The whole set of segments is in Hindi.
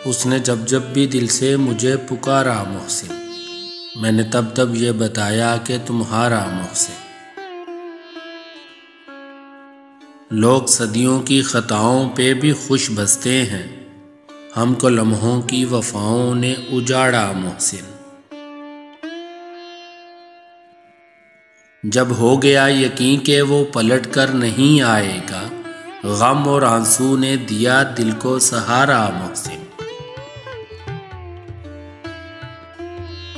उसने जब जब भी दिल से मुझे पुकारा मोहसिन, मैंने तब तब ये बताया कि तुम्हारा मोहसिन। लोग सदियों की खताओं पे भी खुश बसते हैं, हमको लम्हों की वफाओं ने उजाड़ा मोहसिन। जब हो गया यकीन के वो पलट कर नहीं आएगा, गम और आंसू ने दिया दिल को सहारा मोहसिन।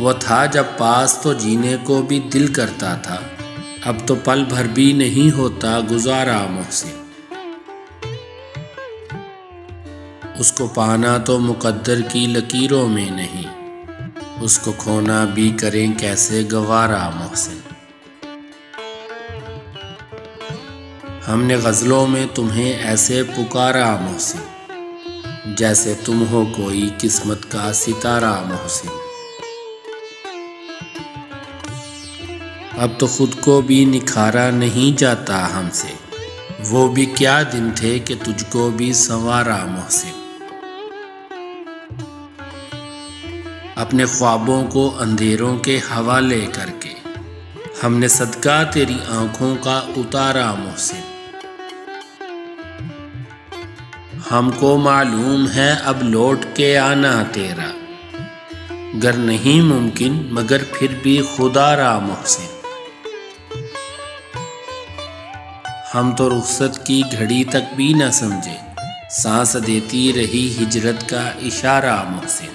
वो था जब पास तो जीने को भी दिल करता था, अब तो पल भर भी नहीं होता गुजारा मोहसिन। उसको पाना तो मुकद्दर की लकीरों में नहीं, उसको खोना भी करें कैसे गवारा मोहसिन। हमने गज़लों में तुम्हें ऐसे पुकारा मोहसिन, जैसे तुम हो कोई किस्मत का सितारा मोहसिन। अब तो खुद को भी निखारा नहीं जाता हमसे, वो भी क्या दिन थे कि तुझको भी संवारा मोहसिन। अपने ख्वाबों को अंधेरों के हवाले करके हमने सदका तेरी आंखों का उतारा मोहसिन। हमको मालूम है अब लौट के आना तेरा, गर नहीं मुमकिन मगर फिर भी खुदारा मोहसिन। हम तो रुखसत की घड़ी तक भी न समझे, सांस देती रही हिजरत का इशारा मोहसिन।